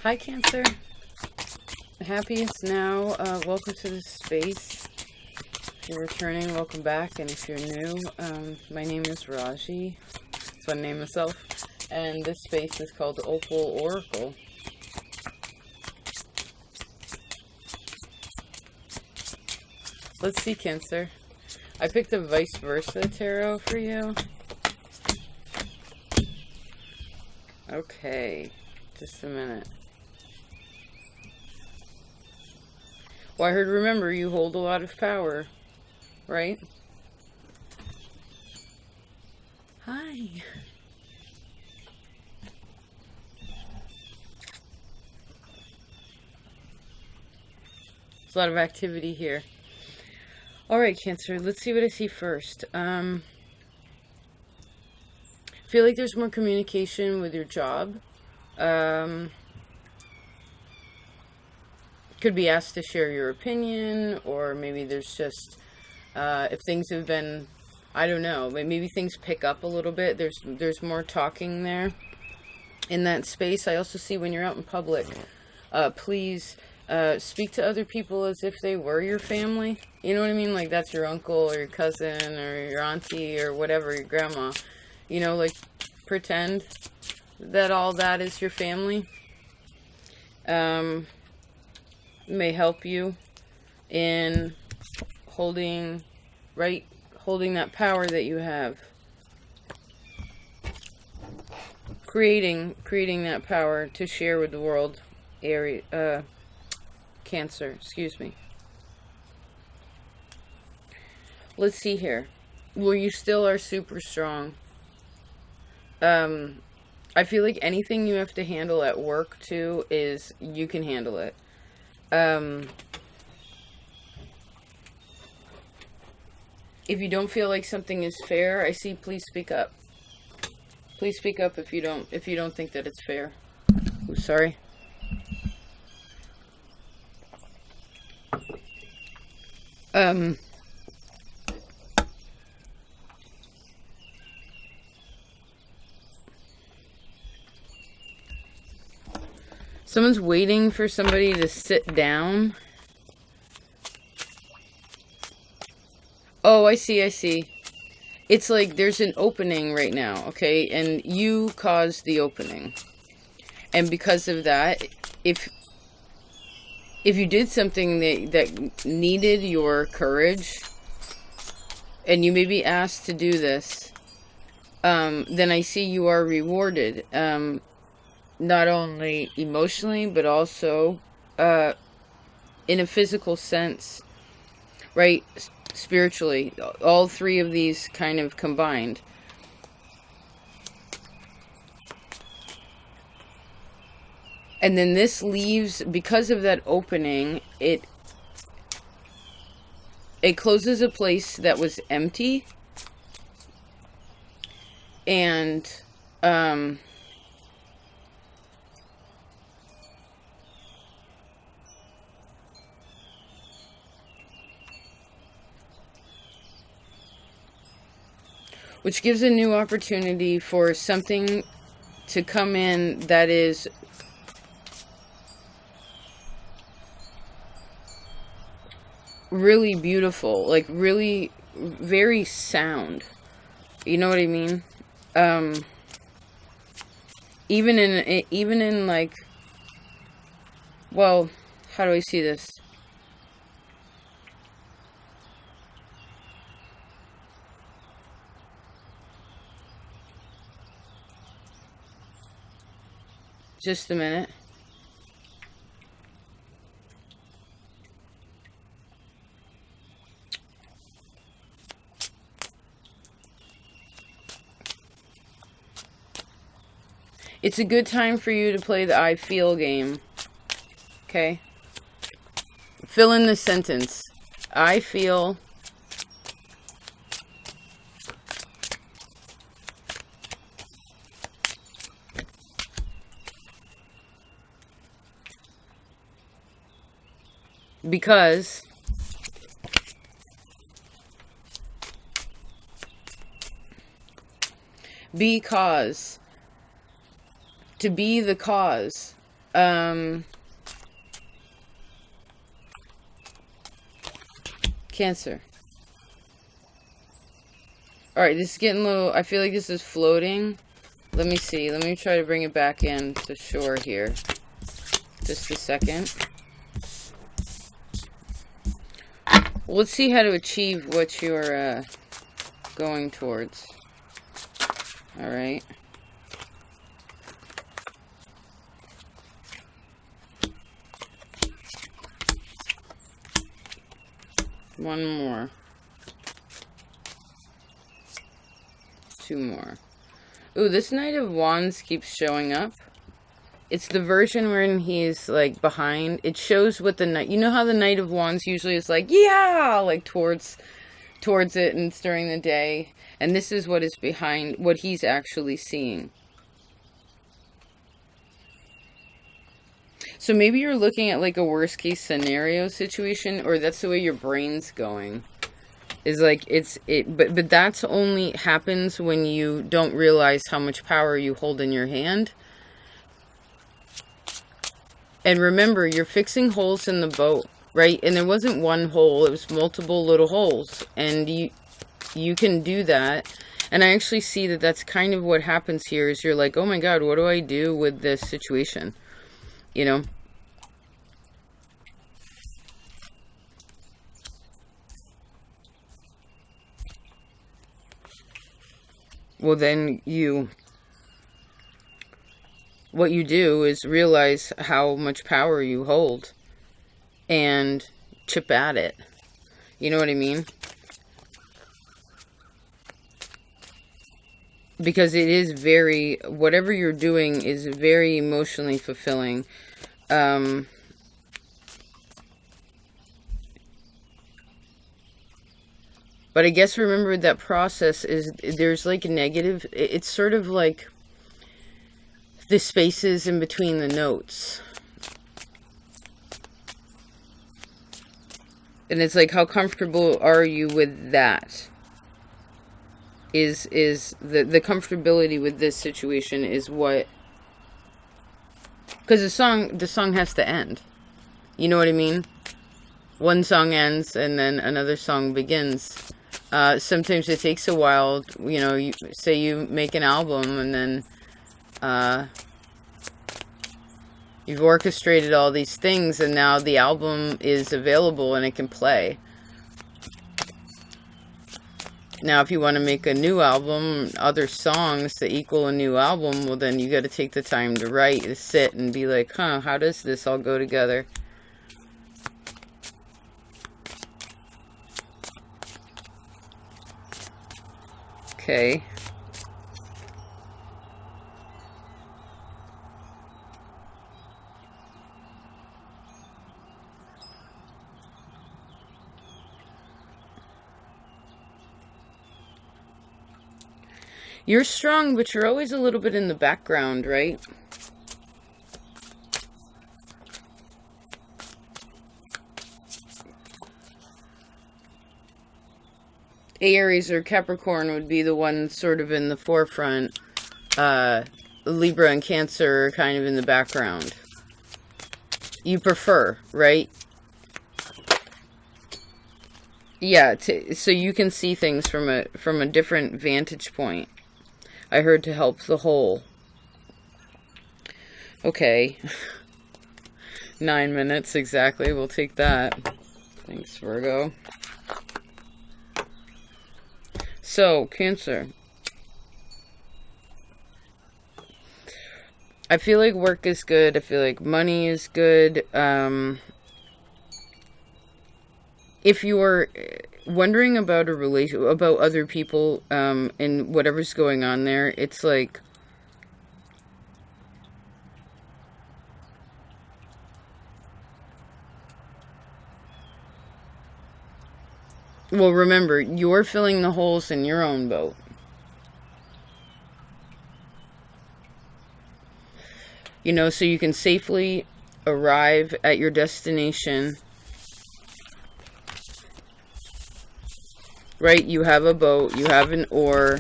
Hi, Cancer. Happiest now. Welcome to this space. If you're returning, welcome back. And if you're new, my name is Raaji. That's what I name myself. And this space is called Opal Oracle. Let's see, Cancer. I picked a vice versa tarot for you. Okay, just a minute. Well, I heard, remember, you hold a lot of power, right? Hi. There's a lot of activity here. All right, Cancer, let's see what I see first. I feel like there's more communication with your job. Could be asked to share your opinion, or maybe there's just, if things have been, I don't know, maybe things pick up a little bit. There's more talking there in that space. I also see when you're out in public, please speak to other people as if they were your family. You know what I mean? Like that's your uncle or your cousin or your auntie or whatever, your grandma. You know, like pretend that all that is your family. May help you in holding that power that you have. Creating that power to share with the world. Cancer, excuse me. Let's see here. Well, you still are super strong. I feel like anything you have to handle at work too is you can handle it. If you don't feel like something is fair, I see, please speak up. Please speak up if you don't think that it's fair. Ooh, sorry. Someone's waiting for somebody to sit down. Oh, I see. It's like there's an opening right now, okay? And you caused the opening. And because of that, if you did something that needed your courage, and you may be asked to do this, then I see you are rewarded. Not only emotionally, but also in a physical sense, right? Spiritually, all three of these kind of combined. And then this leaves, because of that opening, it closes a place that was empty. And which gives a new opportunity for something to come in that is really beautiful, like really very sound. You know what I mean? Even in like, well, how do I see this? Just a minute. It's a good time for you to play the I feel game. Okay? Fill in the sentence. I feel. Because to be the cause Cancer. Alright, this is getting a little... I feel like this is floating. Let me see. Let me try to bring it back in to shore here. Just a second. Let's see how to achieve what you're going towards. Alright. One more. Two more. Ooh, this Knight of Wands keeps showing up. It's the version wherein he's like behind. It shows what the Knight... You know how the Knight of Wands usually is like, yeah, like towards it, and it's during the day. And this is what is behind, what he's actually seeing. So maybe you're looking at like a worst case scenario situation, or that's the way your brain's going. Is like but that's only happens when you don't realize how much power you hold in your hand. And remember, you're fixing holes in the boat, right? And there wasn't one hole, it was multiple little holes. And you can do that. And I actually see that that's kind of what happens here, is you're like, oh my God, what do I do with this situation? You know? Well, then what you do is realize how much power you hold and chip at it. You know what I mean? Because it is very, whatever you're doing is very emotionally fulfilling. But I guess remember that process is, there's like a negative, it's sort of like the spaces in between the notes. And it's like, how comfortable are you with that? Is the comfortability with this situation is what... Because the song has to end. You know what I mean? One song ends and then another song begins. Sometimes it takes a while, you know, say you make an album and then you've orchestrated all these things and now the album is available and it can play. Now, if you want to make a new album, other songs that equal a new album, well, then you got to take the time to write, to sit and be like, huh, how does this all go together? Okay. You're strong, but you're always a little bit in the background, right? Aries or Capricorn would be the one sort of in the forefront. Libra and Cancer are kind of in the background. You prefer, right? Yeah, so you can see things from a different vantage point. I heard to help the whole. Okay. 9 minutes exactly. We'll take that. Thanks, Virgo. So, Cancer. I feel like work is good. I feel like money is good. If you're wondering about a relation, about other people, and whatever's going on there, it's like, well, remember, you're filling the holes in your own boat. You know, so you can safely arrive at your destination. Right? You have a boat, you have an oar.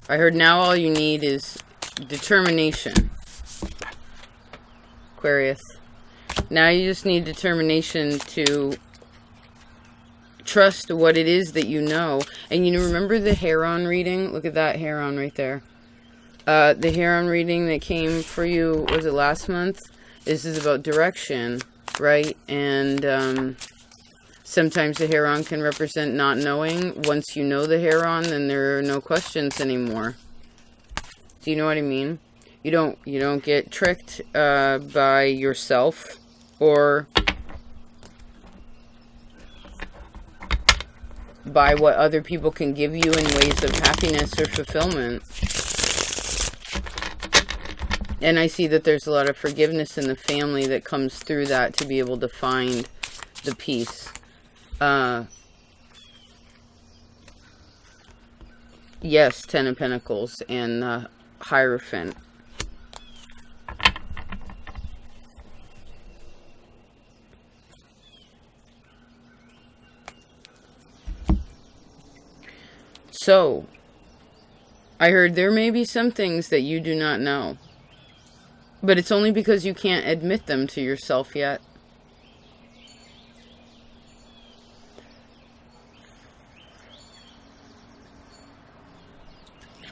I heard now all you need is determination, Aquarius. Now you just need determination to trust what it is that you know. And you know, remember the Heron reading? Look at that Heron right there. The Heron reading that came for you, was it last month? This is about direction, right? And sometimes the Heron can represent not knowing. Once you know the Heron, then there are no questions anymore. Do you know what I mean? You don't get tricked by yourself or by what other people can give you in ways of happiness or fulfillment. And I see that there's a lot of forgiveness in the family that comes through that to be able to find the peace. Yes, Ten of Pentacles and Hierophant. So, I heard there may be some things that you do not know. But it's only because you can't admit them to yourself yet.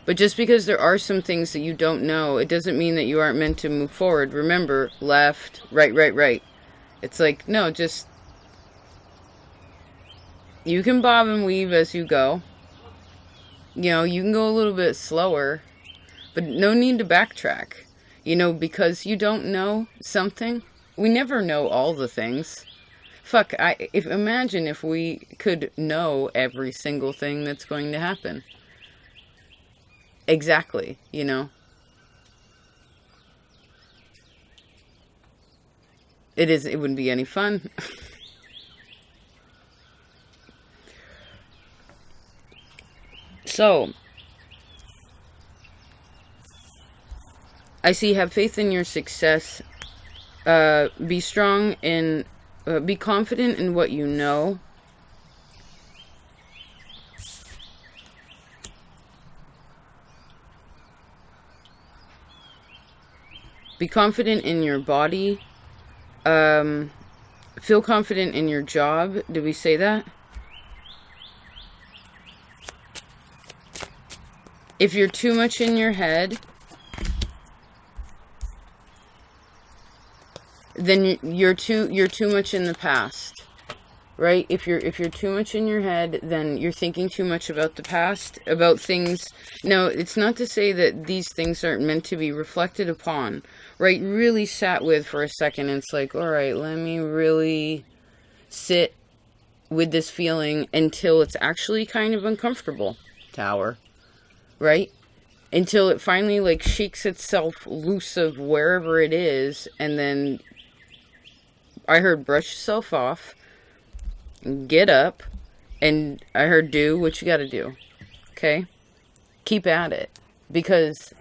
But just because there are some things that you don't know, it doesn't mean that you aren't meant to move forward. Remember, left, right, right, right. It's like, no, just... You can bob and weave as you go. You know, you can go a little bit slower. But no need to backtrack. You know, because you don't know something. We never know all the things. Fuck, imagine if we could know every single thing that's going to happen. Exactly, you know. It wouldn't be any fun. So, I see, have faith in your success. Be strong and be confident in what you know. Be confident in your body. Feel confident in your job. Did we say that? If you're too much in your head, then you're too much in the past, right? If you're too much in your head, then you're thinking too much about the past, about things. No, it's not to say that these things aren't meant to be reflected upon, right? Really sat with for a second. And it's like, all right, let me really sit with this feeling until it's actually kind of uncomfortable. Tower, right? Until it finally like shakes itself loose of wherever it is, and then I heard brush yourself off, get up, and I heard do what you gotta do, okay? Keep at it, because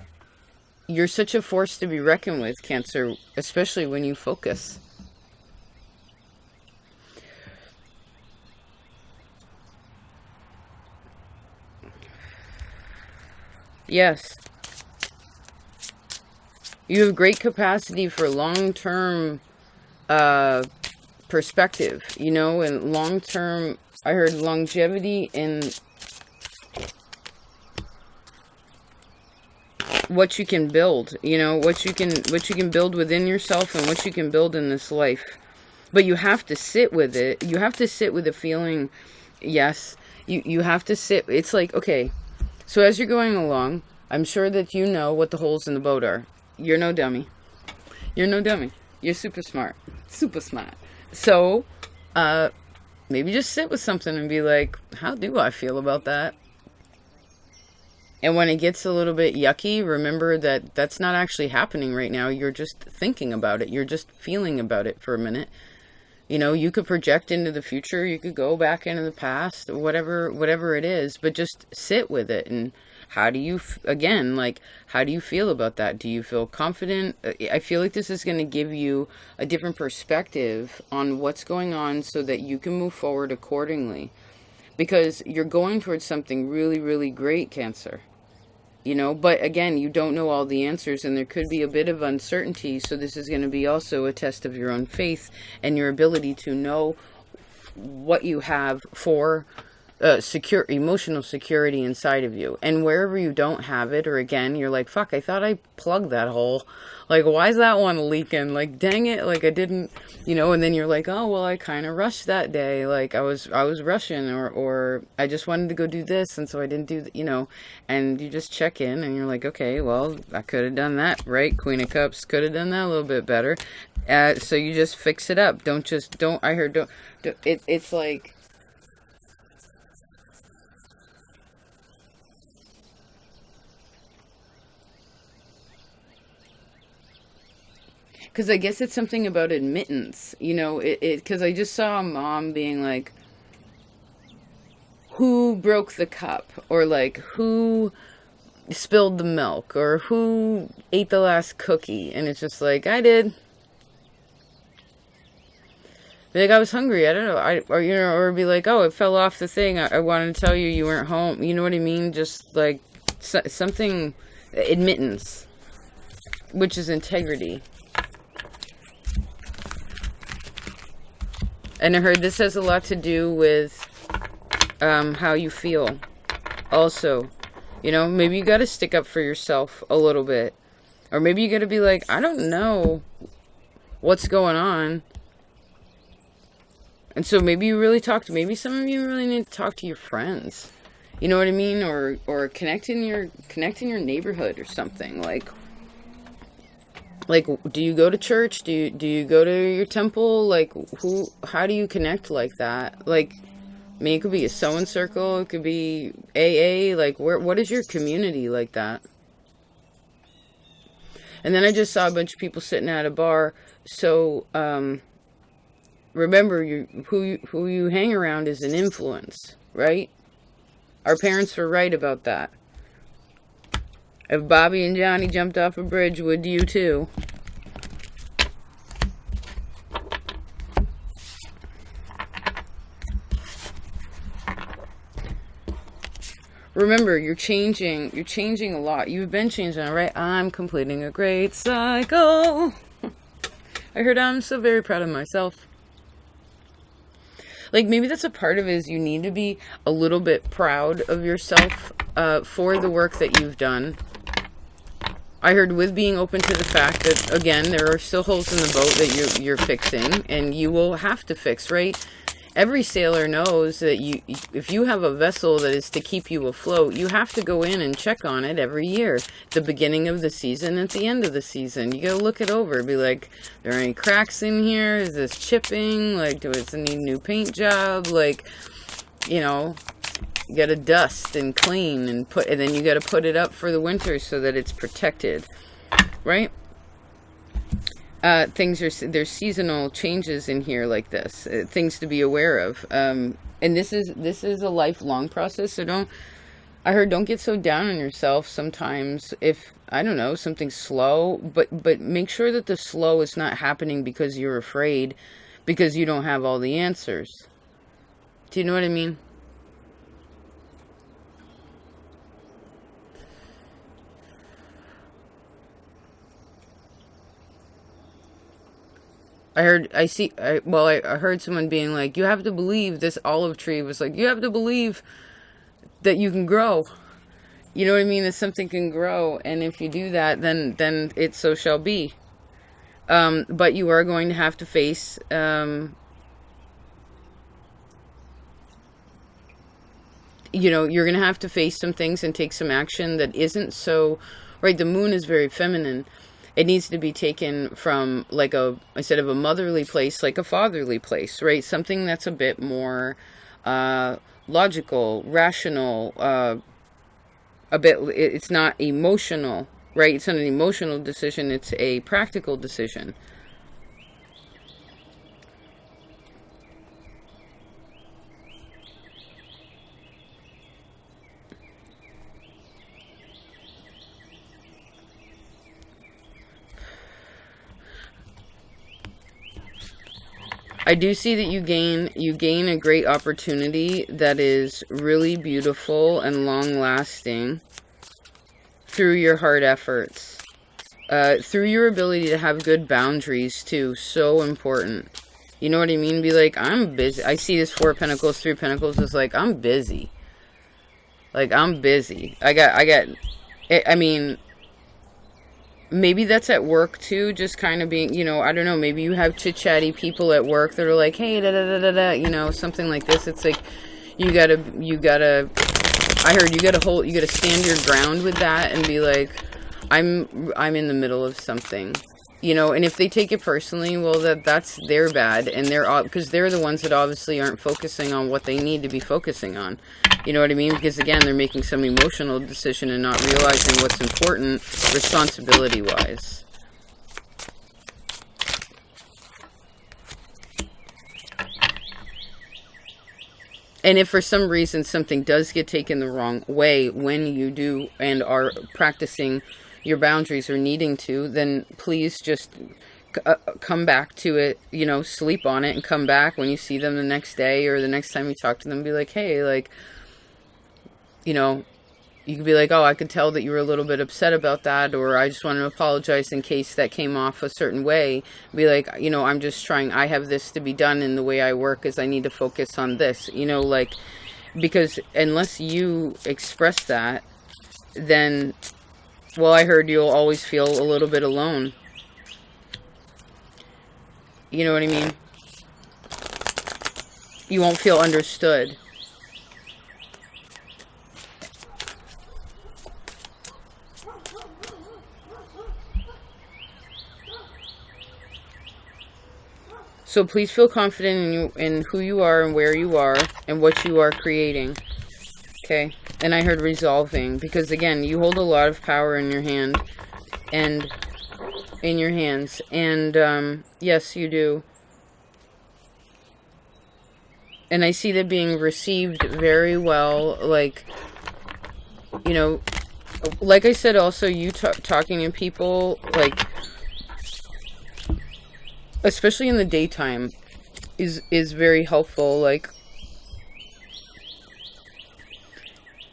you're such a force to be reckoned with, Cancer, especially when you focus. Yes. You have great capacity for long-term perspective, you know, and long-term, I heard longevity in what you can build, you know, what you can build within yourself and what you can build in this life. But you have to sit with it. You have to sit with the feeling. Yes, you have to sit. It's like, okay, so as you're going along, I'm sure that you know what the holes in the boat are. You're no dummy. You're no dummy. You're super smart. Super smart. So, maybe just sit with something and be like, how do I feel about that? And when it gets a little bit yucky, remember that that's not actually happening right now. You're just thinking about it. You're just feeling about it for a minute. You know, you could project into the future. You could go back into the past, whatever it is. But just sit with it. And how do you, again, like, how do you feel about that? Do you feel confident? I feel like this is going to give you a different perspective on what's going on so that you can move forward accordingly. Because you're going towards something really, really great, Cancer. you know, but again, you don't know all the answers, and there could be a bit of uncertainty. So this is going to be also a test of your own faith and your ability to know what you have for secure emotional security inside of you. And wherever you don't have it, or again, you're like, fuck, I thought I plugged that hole. Like, why is that one leaking? Like, dang it, like I didn't, you know, and then you're like, oh, well, I kind of rushed that day. Like I was rushing, or I just wanted to go do this. And so I didn't do, you know, and you just check in and you're like, okay, well, I could have done that, right? Queen of Cups, could have done that a little bit better. So you just fix it up. It's like, because I guess it's something about admittance, you know, because I just saw a mom being like, who broke the cup? Or like, who spilled the milk? Or who ate the last cookie? And it's just like, I did. Be like, I was hungry, I don't know. Or, you know, or be like, oh, it fell off the thing. I wanted to tell you you weren't home. You know what I mean? Just like something, admittance, which is integrity. And I heard this has a lot to do with how you feel. Also, you know, maybe you got to stick up for yourself a little bit. Or maybe you got to be like, I don't know what's going on. And so maybe you really maybe some of you really need to talk to your friends. You know what I mean? Or connect in your neighborhood or something. Like, do you go to church? Do you go to your temple? Like, how do you connect like that? Like, I mean, it could be a sewing circle. It could be AA. Like, what is your community like that? And then I just saw a bunch of people sitting at a bar. So, remember, who you hang around is an influence, right? Our parents were right about that. If Bobby and Johnny jumped off a bridge, would you too? Remember, you're changing a lot. You've been changing, right? I'm completing a great cycle. I heard I'm so very proud of myself. Like, maybe that's a part of it, is you need to be a little bit proud of yourself for the work that you've done. I heard with being open to the fact that, again, there are still holes in the boat that you're fixing, and you will have to fix, right? Every sailor knows that if you have a vessel that is to keep you afloat, you have to go in and check on it every year. At the beginning of the season, at the end of the season. You gotta look it over. Be like, are there any cracks in here? Is this chipping? Like, does it need a new paint job? Like, you know, you gotta dust and clean and then you gotta put it up for the winter so that it's protected, right? There's seasonal changes in here like this, things to be aware of. And this is a lifelong process. So don't get so down on yourself sometimes if, I don't know, something's slow, but make sure that the slow is not happening because you're afraid, because you don't have all the answers. Do you know what I mean? I heard someone being like, you have to believe, this olive tree was like, you have to believe that you can grow. You know what I mean? That something can grow. And if you do that, then it so shall be. But you are going to have to face, you know, you're going to have to face some things and take some action that isn't so, right? The moon is very feminine. It needs to be taken from like instead of a motherly place, like a fatherly place, right? Something that's a bit more logical, rational, it's not emotional, right? It's not an emotional decision, it's a practical decision. I do see that you gain a great opportunity that is really beautiful and long lasting. through your hard efforts. Through your ability to have good boundaries, too. So important. You know what I mean? Be like, I'm busy. I see this 4 of Pentacles, 3 of Pentacles is like, I'm busy. Like, I'm busy. I mean, maybe that's at work, too. Just kind of being, you know, I don't know. Maybe you have chit-chatty people at work that are like, hey, da-da-da-da-da, you know, something like this. It's like, you gotta, I heard you gotta stand your ground with that and be like, I'm in the middle of something, you know, and if they take it personally, well, that's their bad, and because they're the ones that obviously aren't focusing on what they need to be focusing on, you know what I mean? Because again, they're making some emotional decision and not realizing what's important responsibility-wise. And if for some reason something does get taken the wrong way when you do and are practicing your boundaries or needing to, then please just come back to it, you know, sleep on it and come back when you see them the next day or the next time you talk to them. Be like, hey, like, you know, you could be like, oh, I could tell that you were a little bit upset about that, or I just want to apologize in case that came off a certain way. Be like, you know, I'm just trying, I have this to be done, and the way I work is I need to focus on this, you know, like, because unless you express that, then, well, I heard you'll always feel a little bit alone. You know what I mean? You won't feel understood. So please feel confident in who you are and where you are and what you are creating. Okay? And I heard resolving, because again, you hold a lot of power in your hand and in your hands. And yes, you do. And I see that being received very well. Like, you know, like I said, also you talking to people, like, especially in the daytime, is very helpful. Like,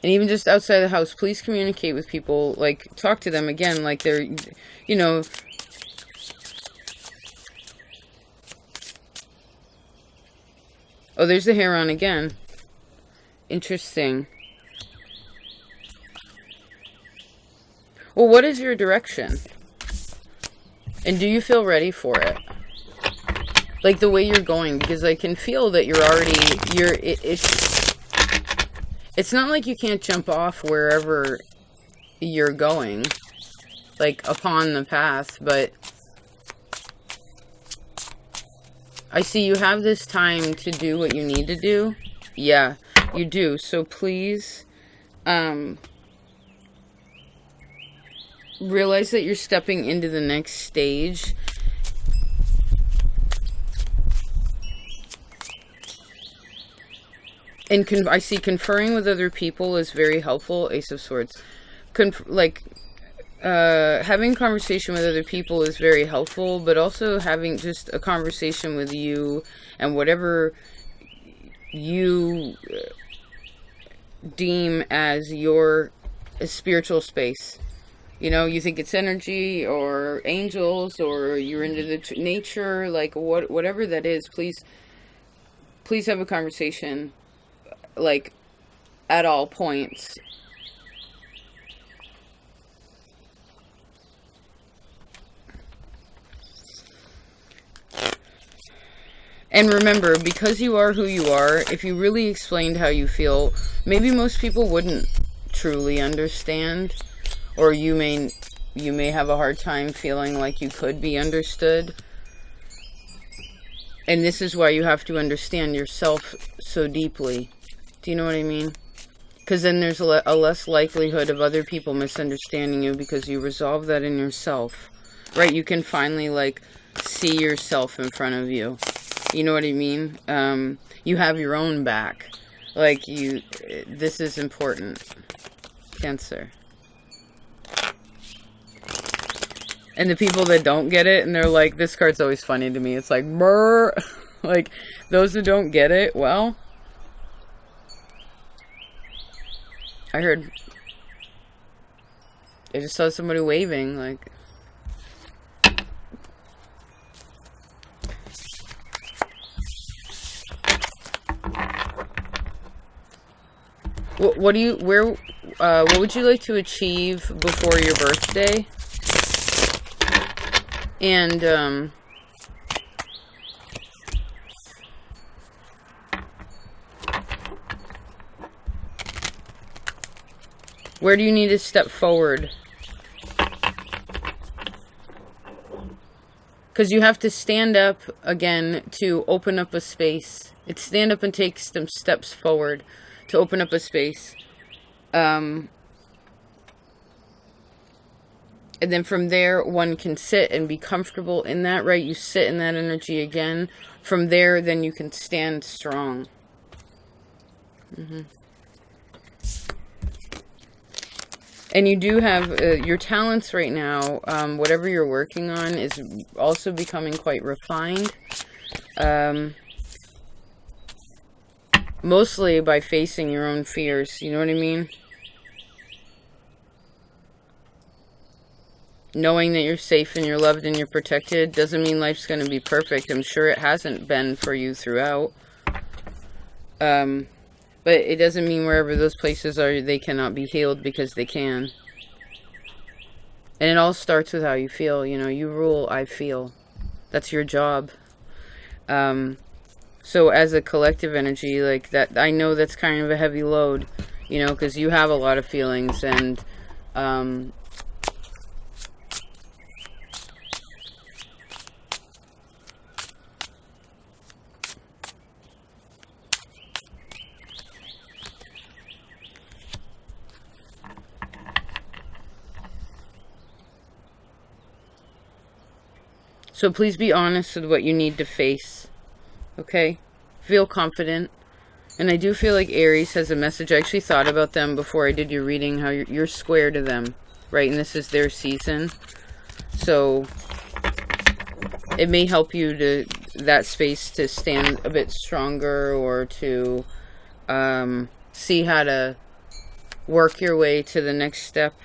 and even just outside the house, please communicate with people. Like, talk to them again, like they're, you know. Oh, there's the hair on again. Interesting. Well, what is your direction? And do you feel ready for it? Like the way you're going, because I can feel that you're already, it's not like you can't jump off wherever you're going, like upon the path, but I see you have this time to do what you need to do. Yeah, you do. So please, realize that you're stepping into the next stage. And I see conferring with other people is very helpful. Ace of Swords. Having a conversation with other people is very helpful, but also having just a conversation with you and whatever you deem as your spiritual space. You know, you think it's energy or angels or you're into the nature, like whatever that is, please have a conversation, like, at all points. And remember, because you are who you are, if you really explained how you feel, maybe most people wouldn't truly understand, or you may have a hard time feeling like you could be understood. And this is why you have to understand yourself so deeply. Do you know what I mean? Because then there's a less likelihood of other people misunderstanding you, because you resolve that in yourself. Right? You can finally, like, see yourself in front of you. You know what I mean? You have your own back. Like, this is important. Cancer. And the people that don't get it, and they're like, this card's always funny to me. It's like, brr. Like, those who don't get it, well, I heard I just saw somebody waving, like... What do you, what would you like to achieve before your birthday? And, where do you need to step forward? Because you have to stand up again to open up a space. It's stand up and take some steps forward to open up a space. And then from there, one can sit and be comfortable in that, right? You sit in that energy again. From there, then you can stand strong. And you do have your talents right now, whatever you're working on is also becoming quite refined. Mostly by facing your own fears, you know what I mean? Knowing that you're safe and you're loved and you're protected doesn't mean life's going to be perfect. I'm sure it hasn't been for you throughout. But it doesn't mean wherever those places are, they cannot be healed, because they can. And it all starts with how you feel. You know, you rule, I feel. That's your job. So as a collective energy, like that, I know that's kind of a heavy load, you know, because you have a lot of feelings, and so please be honest with what you need to face. Okay? Feel confident. And I do feel like Aries has a message. I actually thought about them before I did your reading, how you're square to them, right? And this is their season. So it may help you to that space to stand a bit stronger, or to see how to work your way to the next step,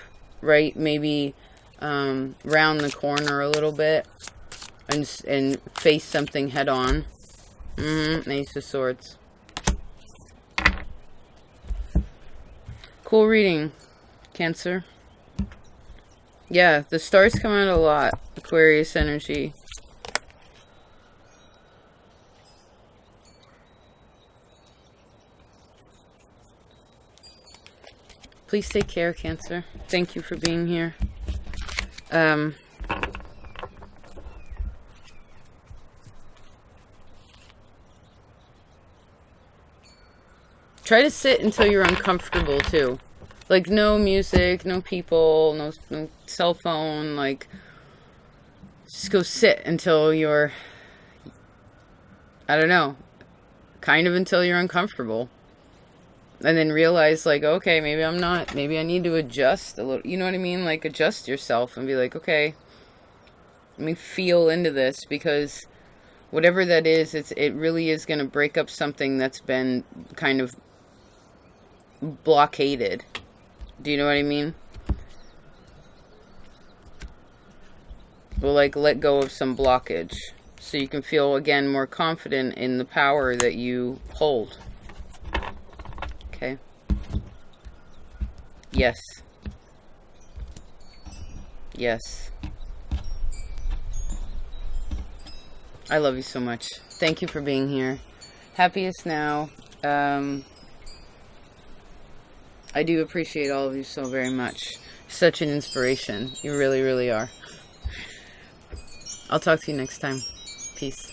right? Maybe round the corner a little bit and face something head on. Ace of Swords. Cool reading, Cancer. Yeah, the stars come out a lot. Aquarius energy. Please take care, Cancer. Thank you for being here. Try to sit until you're uncomfortable, too. Like, no music, no people, no cell phone. Like, just go sit until you're, I don't know, kind of until you're uncomfortable. And then realize, like, okay, maybe I'm not, maybe I need to adjust a little, you know what I mean? Like, adjust yourself and be like, okay, let me feel into this, because whatever that is, it really is going to break up something that's been kind of blockaded. Do you know what I mean? Well, like, let go of some blockage so you can feel again more confident in the power that you hold. Okay? Yes. Yes. I love you so much. Thank you for being here. Happiest now. I do appreciate all of you so very much. Such an inspiration. You really, really are. I'll talk to you next time. Peace.